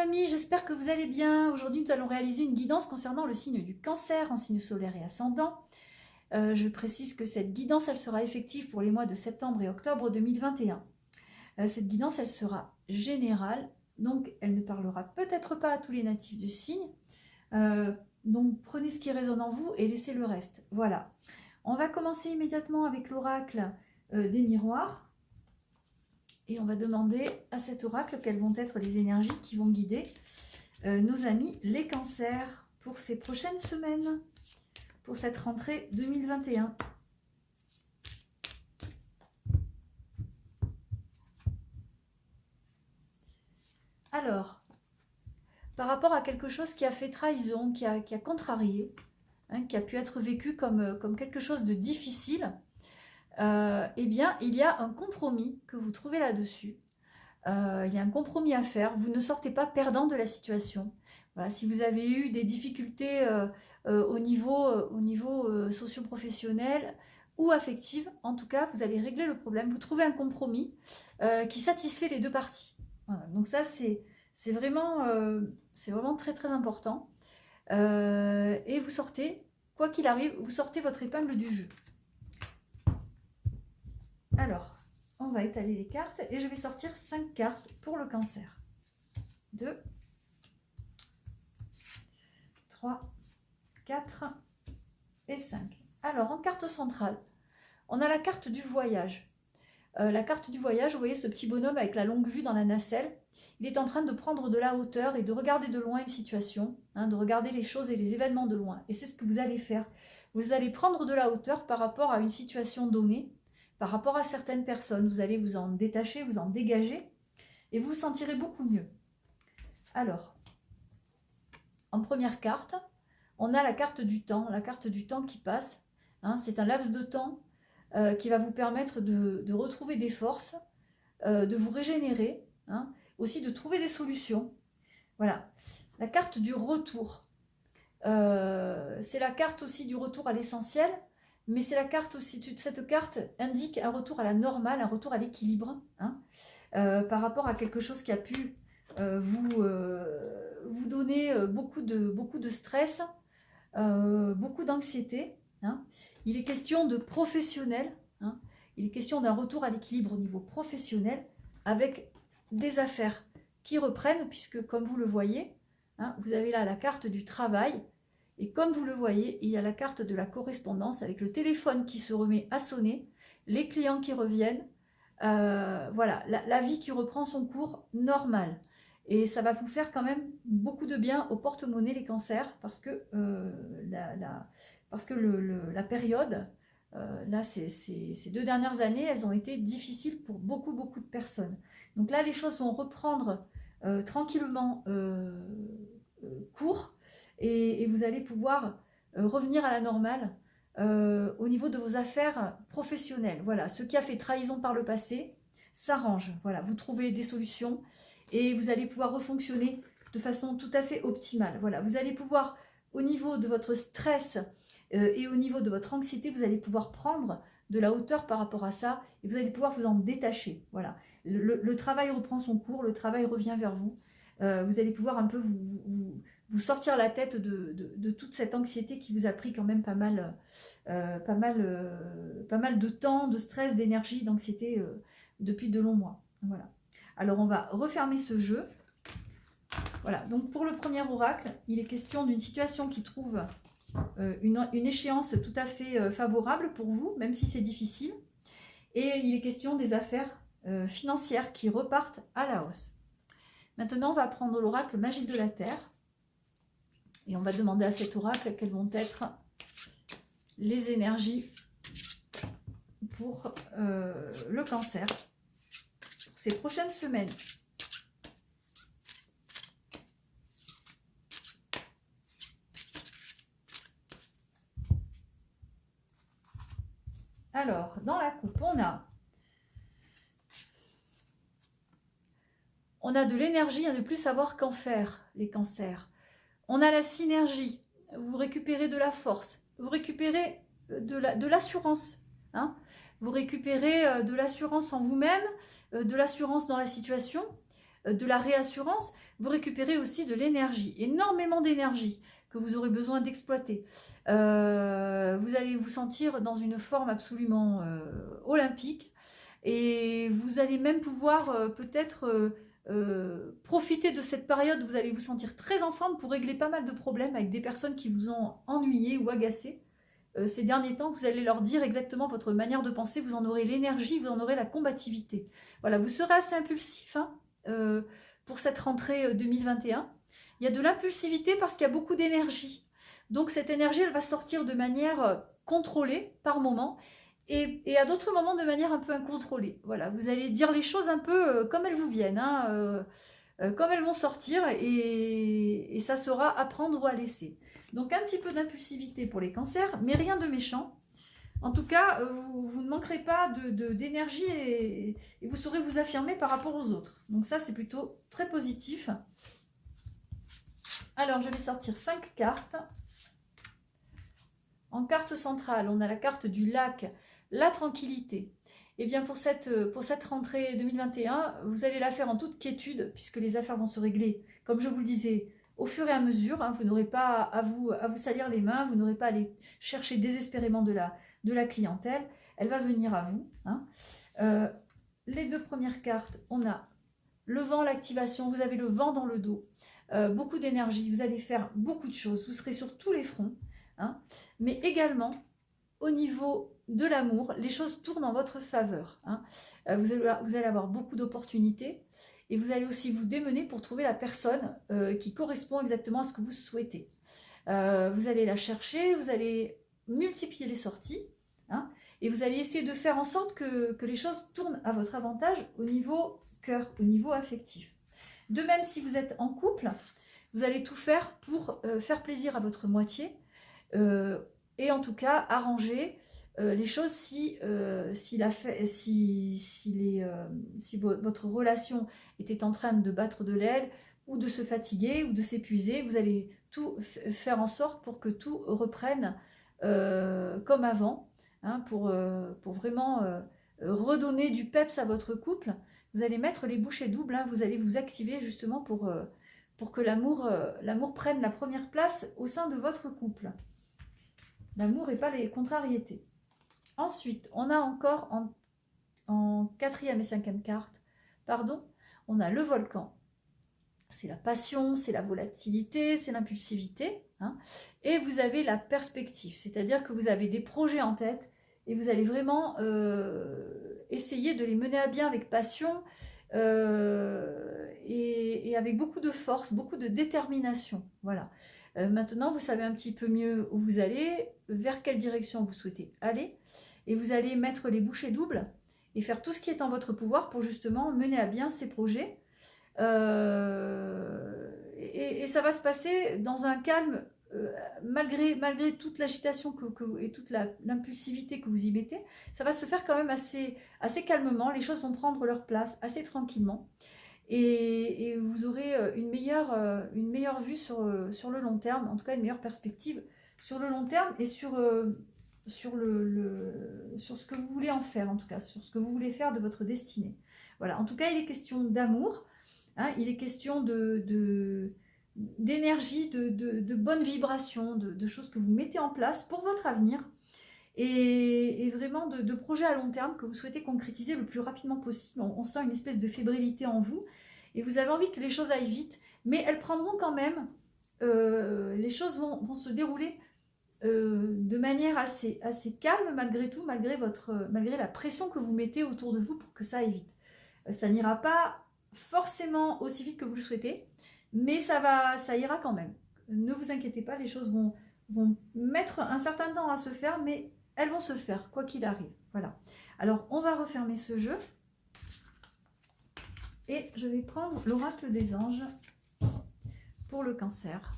amis, j'espère que vous allez bien. Aujourd'hui, nous allons réaliser une guidance concernant le signe du Cancer en signe solaire et ascendant. Je précise que cette guidance, elle sera effective pour les mois de septembre et octobre 2021. Cette guidance, elle sera générale, donc elle ne parlera peut-être pas à tous les natifs du signe. Donc prenez ce qui résonne en vous et laissez le reste. Voilà. On va commencer immédiatement avec l'oracle des miroirs. Et on va demander à cet oracle quelles vont être les énergies qui vont guider nos amis les cancers pour ces prochaines semaines, pour cette rentrée 2021. Alors, par rapport à quelque chose qui a fait trahison, qui a contrarié, hein, qui a pu être vécu comme quelque chose de difficile, eh bien, il y a un compromis que vous trouvez là-dessus. Il y a un compromis à faire. Vous ne sortez pas perdant de la situation. Voilà, si vous avez eu des difficultés au niveau socio-professionnel ou affectif, en tout cas, vous allez régler le problème. Vous trouvez un compromis qui satisfait les deux parties. Voilà, donc ça, c'est vraiment très très important. Et vous sortez, quoi qu'il arrive, vous sortez votre épingle du jeu. Alors, on va étaler les cartes et je vais sortir 5 cartes pour le Cancer. 2, 3, 4 et 5. Alors, en carte centrale, on a la carte du voyage. La carte du voyage, vous voyez ce petit bonhomme avec la longue vue dans la nacelle. Il est en train de prendre de la hauteur et de regarder de loin une situation, hein, de regarder les choses et les événements de loin. Et c'est ce que vous allez faire. Vous allez prendre de la hauteur par rapport à une situation donnée, par rapport à certaines personnes. Vous allez vous en détacher, vous en dégager, et vous vous sentirez beaucoup mieux. Alors, en première carte, on a la carte du temps qui passe. Hein, c'est un laps de temps qui va vous permettre de retrouver des forces, de vous régénérer, hein, aussi de trouver des solutions. Voilà, la carte du retour. C'est la carte aussi du retour à l'essentiel, mais c'est la carte aussi, cette carte indique un retour à la normale, un retour à l'équilibre, hein, par rapport à quelque chose qui a pu vous donner beaucoup de stress, beaucoup d'anxiété. Hein. Il est question de professionnel, hein. Il est question d'un retour à l'équilibre au niveau professionnel avec des affaires qui reprennent, puisque comme vous le voyez, hein, vous avez là la carte du travail. Et comme vous le voyez, il y a la carte de la correspondance avec le téléphone qui se remet à sonner, les clients qui reviennent, voilà, la vie qui reprend son cours normal. Et ça va vous faire quand même beaucoup de bien au porte-monnaie les cancers, parce que la période, là, ces 2 dernières années, elles ont été difficiles pour beaucoup de personnes. Donc là, les choses vont reprendre tranquillement cours. Et vous allez pouvoir revenir à la normale au niveau de vos affaires professionnelles. Voilà, ce qui a fait trahison par le passé s'arrange. Voilà, vous trouvez des solutions et vous allez pouvoir refonctionner de façon tout à fait optimale. Voilà, vous allez pouvoir, au niveau de votre stress et au niveau de votre anxiété, vous allez pouvoir prendre de la hauteur par rapport à ça et vous allez pouvoir vous en détacher. Voilà, le travail reprend son cours, le travail revient vers vous. Vous allez pouvoir un peu vous sortir la tête de toute cette anxiété qui vous a pris quand même pas mal de temps, de stress, d'énergie, d'anxiété depuis de longs mois. Voilà. Alors on va refermer ce jeu. Voilà, donc pour le premier oracle, il est question d'une situation qui trouve une échéance tout à fait favorable pour vous, même si c'est difficile. Et il est question des affaires financières qui repartent à la hausse. Maintenant, on va prendre l'oracle Magie de la Terre. Et on va demander à cet oracle quelles vont être les énergies pour le Cancer pour ces prochaines semaines. Alors, dans la coupe, on a de l'énergie à ne plus savoir qu'en faire, les cancers. On a la synergie, vous récupérez de la force, vous récupérez de l'assurance. Hein, vous récupérez de l'assurance en vous-même, de l'assurance dans la situation. de la réassurance, vous récupérez aussi de l'énergie, énormément d'énergie que vous aurez besoin d'exploiter. Vous allez vous sentir dans une forme absolument olympique et vous allez même pouvoir peut-être profiter de cette période où vous allez vous sentir très en forme pour régler pas mal de problèmes avec des personnes qui vous ont ennuyé ou agacé. Ces derniers temps, vous allez leur dire exactement votre manière de penser, vous en aurez l'énergie, vous en aurez la combativité. Voilà, vous serez assez impulsif hein, pour cette rentrée 2021. Il y a de l'impulsivité parce qu'il y a beaucoup d'énergie. Donc cette énergie, elle va sortir de manière contrôlée par moment et à d'autres moments de manière un peu incontrôlée. Voilà, vous allez dire les choses un peu comme elles vous viennent, hein, comme elles vont sortir et ça sera à prendre ou à laisser. Donc un petit peu d'impulsivité pour les cancers, mais rien de méchant. En tout cas, vous ne manquerez pas d'énergie et vous saurez vous affirmer par rapport aux autres. Donc ça, c'est plutôt très positif. Alors, je vais sortir 5 cartes. En carte centrale, on a la carte du lac, la tranquillité. Et bien pour cette rentrée 2021, vous allez la faire en toute quiétude, puisque les affaires vont se régler, comme je vous le disais, au fur et à mesure. Hein, vous n'aurez pas à vous salir les mains, vous n'aurez pas à aller chercher désespérément de la clientèle. Elle va venir à vous. Hein. Les 2 premières cartes, on a le vent, l'activation, vous avez le vent dans le dos. Beaucoup d'énergie, vous allez faire beaucoup de choses, vous serez sur tous les fronts. Hein, mais également, au niveau de l'amour, les choses tournent en votre faveur. Hein. Vous allez avoir beaucoup d'opportunités et vous allez aussi vous démener pour trouver la personne qui correspond exactement à ce que vous souhaitez. Vous allez la chercher, vous allez multiplier les sorties hein, et vous allez essayer de faire en sorte que les choses tournent à votre avantage au niveau cœur, au niveau affectif. De même, si vous êtes en couple, vous allez tout faire pour faire plaisir à votre moitié et en tout cas arranger les choses si votre relation était en train de battre de l'aile ou de se fatiguer ou de s'épuiser. Vous allez tout faire en sorte pour que tout reprenne comme avant, hein, pour vraiment redonner du peps à votre couple. Vous allez mettre les bouchées doubles, hein, vous allez vous activer justement pour que l'amour prenne la première place au sein de votre couple. L'amour et pas les contrariétés. Ensuite, on a encore en 4e et 5e carte, on a le volcan. C'est la passion, c'est la volatilité, c'est l'impulsivité. Hein, et vous avez la perspective, c'est-à-dire que vous avez des projets en tête et vous allez vraiment essayer de les mener à bien avec passion et avec beaucoup de force, beaucoup de détermination. Voilà. Maintenant, vous savez un petit peu mieux où vous allez, vers quelle direction vous souhaitez aller. Et vous allez mettre les bouchées doubles et faire tout ce qui est en votre pouvoir pour justement mener à bien ces projets. Et ça va se passer dans un calme, malgré toute l'agitation et toute l'impulsivité que vous y mettez. Ça va se faire quand même assez calmement. Les choses vont prendre leur place assez tranquillement. Et vous aurez une meilleure vue sur le long terme, en tout cas une meilleure perspective sur le long terme et sur ce que vous voulez en faire, en tout cas, sur ce que vous voulez faire de votre destinée. Voilà, en tout cas, il est question d'amour, hein, il est question d'énergie, de bonnes vibrations, de choses que vous mettez en place pour votre avenir et vraiment de projets à long terme que vous souhaitez concrétiser le plus rapidement possible. On sent une espèce de fébrilité en vous et vous avez envie que les choses aillent vite, mais elles prendront quand même, les choses vont se dérouler de manière assez calme malgré tout, malgré la pression que vous mettez autour de vous pour que ça aille vite. Ça n'ira pas forcément aussi vite que vous le souhaitez, mais ça ira quand même. Ne vous inquiétez pas, les choses vont mettre un certain temps à se faire, mais elles vont se faire, quoi qu'il arrive. Voilà. Alors, on va refermer ce jeu. Et je vais prendre l'oracle des anges pour le cancer.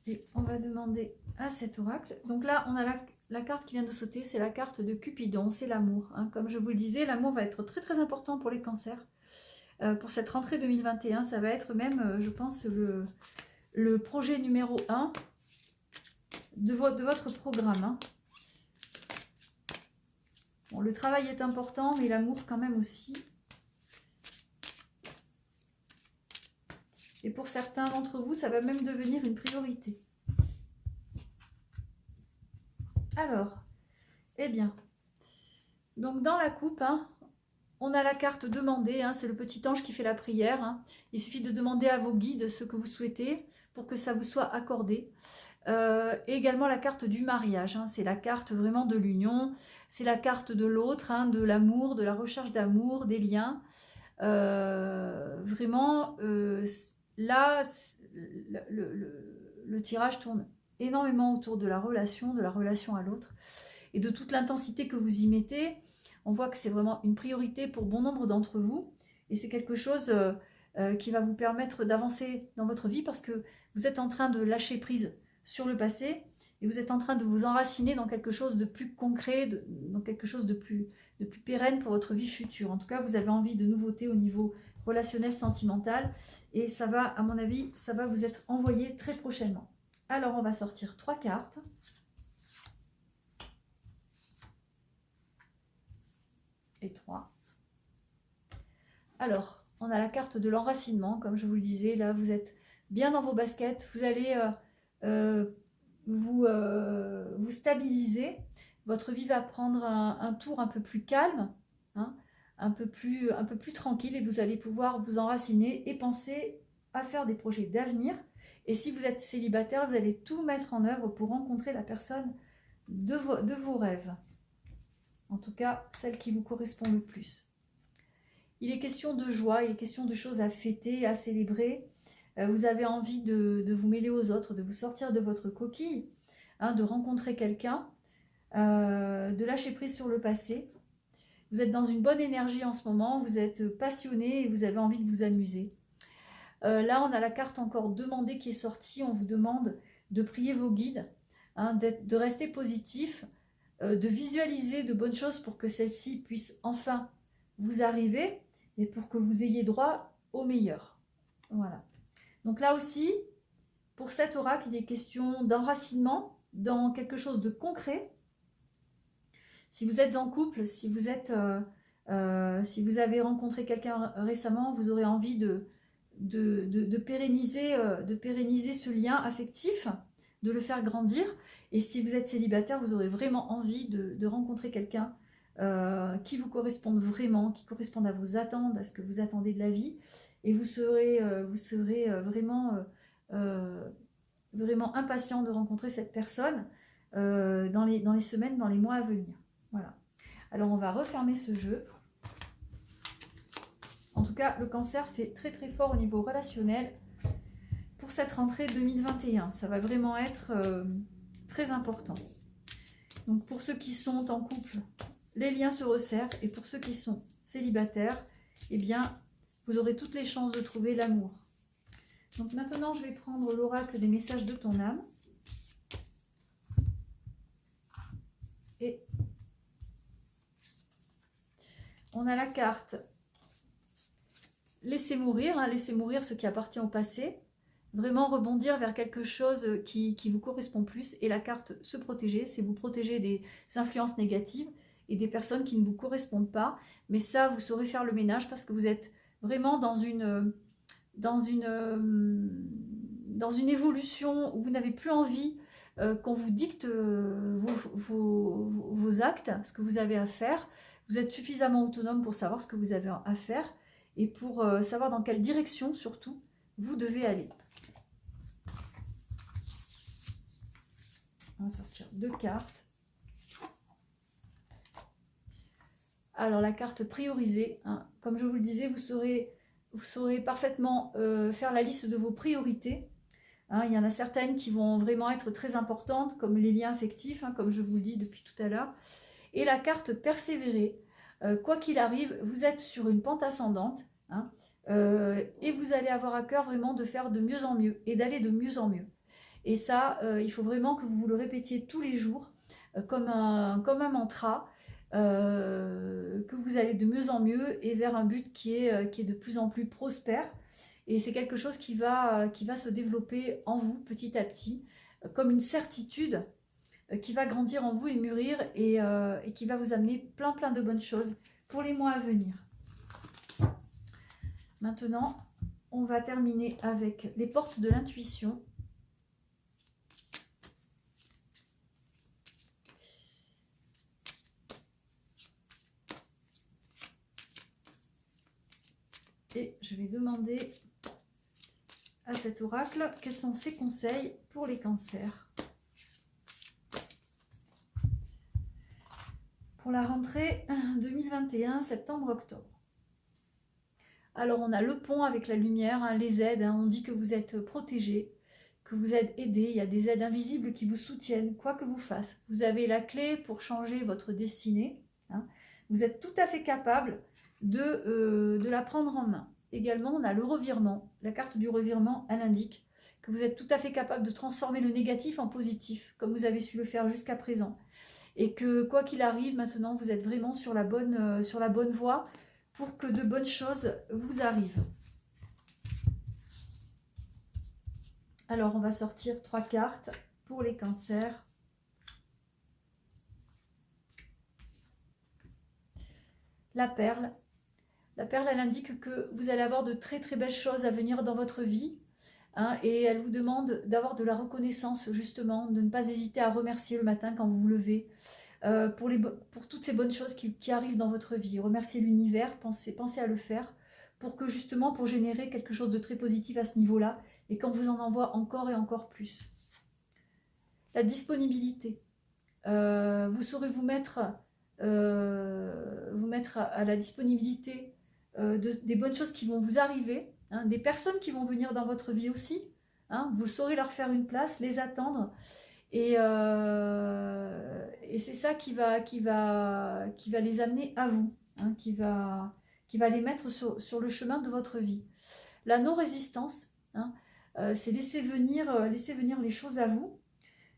Et on va demander à cet oracle. Donc là, on a la carte qui vient de sauter, c'est la carte de Cupidon, c'est l'amour. Hein. Comme je vous le disais, l'amour va être très très important pour les cancers. Pour cette rentrée 2021, ça va être même, je pense, le projet numéro 1 de votre programme. Hein. Bon, le travail est important, mais l'amour quand même aussi. Et pour certains d'entre vous, ça va même devenir une priorité. Alors, eh bien, donc dans la coupe, hein, on a la carte demander, hein, c'est le petit ange qui fait la prière. Hein. Il suffit de demander à vos guides ce que vous souhaitez pour que ça vous soit accordé. Et également la carte du mariage, hein, c'est la carte vraiment de l'union, c'est la carte de l'autre, hein, de l'amour, de la recherche d'amour, des liens. Vraiment, là, le tirage tourne énormément autour de la relation à l'autre et de toute l'intensité que vous y mettez. On voit que c'est vraiment une priorité pour bon nombre d'entre vous et c'est quelque chose qui va vous permettre d'avancer dans votre vie parce que vous êtes en train de lâcher prise sur le passé et vous êtes en train de vous enraciner dans quelque chose de plus concret, dans quelque chose de plus pérenne pour votre vie future. En tout cas, vous avez envie de nouveautés au niveau relationnel, sentimental et ça va, à mon avis, ça va vous être envoyé très prochainement. Alors, on va sortir 3 cartes. Et 3. Alors, on a la carte de l'enracinement, comme je vous le disais, là vous êtes bien dans vos baskets, vous allez vous stabiliser, votre vie va prendre un tour un peu plus calme, hein, un peu plus tranquille et vous allez pouvoir vous enraciner et penser à faire des projets d'avenir. Et si vous êtes célibataire, vous allez tout mettre en œuvre pour rencontrer la personne de vos rêves. En tout cas, celle qui vous correspond le plus. Il est question de joie, il est question de choses à fêter, à célébrer. Vous avez envie de vous mêler aux autres, de vous sortir de votre coquille, hein, de rencontrer quelqu'un, de lâcher prise sur le passé. Vous êtes dans une bonne énergie en ce moment, vous êtes passionné et vous avez envie de vous amuser. Là, on a la carte encore demandée qui est sortie. On vous demande de prier vos guides, hein, de rester positif, de visualiser de bonnes choses pour que celles-ci puissent enfin vous arriver et pour que vous ayez droit au meilleur. Voilà. Donc là aussi, pour cet oracle, il est question d'enracinement dans quelque chose de concret. Si vous êtes en couple, si vous avez rencontré quelqu'un récemment, vous aurez envie de pérenniser ce lien affectif, de le faire grandir. Et si vous êtes célibataire, vous aurez vraiment envie de rencontrer quelqu'un qui vous corresponde vraiment, qui corresponde à vos attentes, à ce que vous attendez de la vie. Et vous serez vraiment impatient de rencontrer cette personne dans les semaines, dans les mois à venir. Voilà. Alors, on va refermer ce jeu. En tout cas, le cancer fait très très fort au niveau relationnel pour cette rentrée 2021. Ça va vraiment être très important. Donc, pour ceux qui sont en couple, les liens se resserrent. Et pour ceux qui sont célibataires, eh bien, vous aurez toutes les chances de trouver l'amour. Donc maintenant, je vais prendre l'oracle des messages de ton âme. Et on a la carte laissez mourir, hein, laissez mourir ce qui appartient au passé. Vraiment rebondir vers quelque chose qui vous correspond plus. Et la carte se protéger, c'est vous protéger des influences négatives et des personnes qui ne vous correspondent pas. Mais ça, vous saurez faire le ménage parce que vous êtes vraiment dans une évolution où vous n'avez plus envie qu'on vous dicte vos actes, ce que vous avez à faire. Vous êtes suffisamment autonome pour savoir ce que vous avez à faire et pour savoir dans quelle direction, surtout, vous devez aller. On va sortir 2 cartes. Alors, la carte priorisée, hein, comme je vous le disais, vous saurez parfaitement faire la liste de vos priorités. Hein, il y en a certaines qui vont vraiment être très importantes, comme les liens affectifs, hein, comme je vous le dis depuis tout à l'heure. Et la carte persévérer. Quoi qu'il arrive, vous êtes sur une pente ascendante, hein, et vous allez avoir à cœur vraiment de faire de mieux en mieux et d'aller de mieux en mieux. Et ça, il faut vraiment que vous le répétiez tous les jours comme un mantra, que vous allez de mieux en mieux et vers un but qui est de plus en plus prospère. Et c'est quelque chose qui va se développer en vous petit à petit, comme une certitude qui va grandir en vous et mûrir et qui va vous amener plein de bonnes choses pour les mois à venir. Maintenant, on va terminer avec les portes de l'intuition. Et je vais demander à cet oracle quels sont ses conseils pour les cancers. Pour la rentrée 2021, septembre-octobre. Alors on a le pont avec la lumière, hein, les aides, hein, on dit que vous êtes protégés, que vous êtes aidés, il y a des aides invisibles qui vous soutiennent, quoi que vous fassiez. Vous avez la clé pour changer votre destinée, hein. Vous êtes tout à fait capable de la prendre en main. Également, on a le revirement. La carte du revirement, elle indique que vous êtes tout à fait capable de transformer le négatif en positif, comme vous avez su le faire jusqu'à présent. Et que quoi qu'il arrive, maintenant, vous êtes vraiment sur la bonne voie pour que de bonnes choses vous arrivent. Alors, on va sortir 3 cartes pour les cancers. La perle. La perle, elle indique que vous allez avoir de très belles choses à venir dans votre vie. Hein, et elle vous demande d'avoir de la reconnaissance, justement, de ne pas hésiter à remercier le matin quand vous vous levez. Pour toutes ces bonnes choses qui arrivent dans votre vie. Remercier l'univers, pensez à le faire pour générer quelque chose de très positif à ce niveau-là et qu'on vous en envoie encore et encore plus. La disponibilité. Vous saurez vous mettre à la disponibilité des bonnes choses qui vont vous arriver, hein, des personnes qui vont venir dans votre vie aussi. Hein, vous saurez leur faire une place, les attendre. Et c'est ça qui va les amener à vous, hein, qui va les mettre sur le chemin de votre vie. La non-résistance, hein, c'est laisser venir les choses à vous,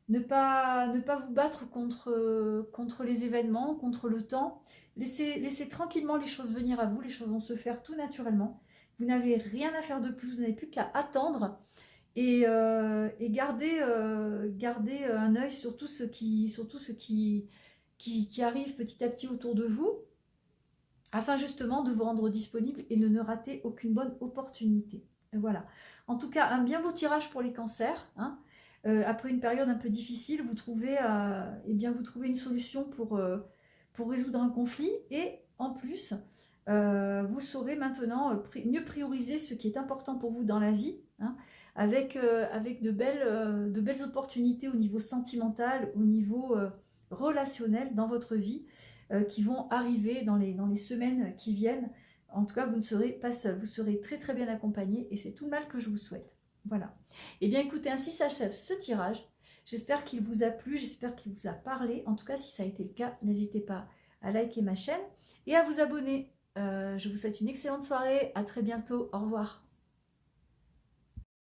ne pas vous battre contre les événements, contre le temps. Laissez tranquillement les choses venir à vous, les choses vont se faire tout naturellement. Vous n'avez rien à faire de plus, vous n'avez plus qu'à attendre. Et garder un œil sur tout ce qui arrive petit à petit autour de vous, afin justement de vous rendre disponible et de ne rater aucune bonne opportunité. Et voilà. En tout cas, un bien beau tirage pour les cancers. Hein. Après une période un peu difficile, vous trouvez une solution pour résoudre un conflit. Et en plus, vous saurez maintenant mieux prioriser ce qui est important pour vous dans la vie, hein, avec de belles opportunités au niveau sentimental, au niveau relationnel dans votre vie, qui vont arriver dans les semaines qui viennent. En tout cas, vous ne serez pas seul, vous serez très bien accompagné et c'est tout le mal que je vous souhaite. Voilà. Et bien écoutez, ainsi s'achève ce tirage. J'espère qu'il vous a plu, j'espère qu'il vous a parlé. En tout cas, si ça a été le cas, n'hésitez pas à liker ma chaîne et à vous abonner. Je vous souhaite une excellente soirée, à très bientôt, au revoir.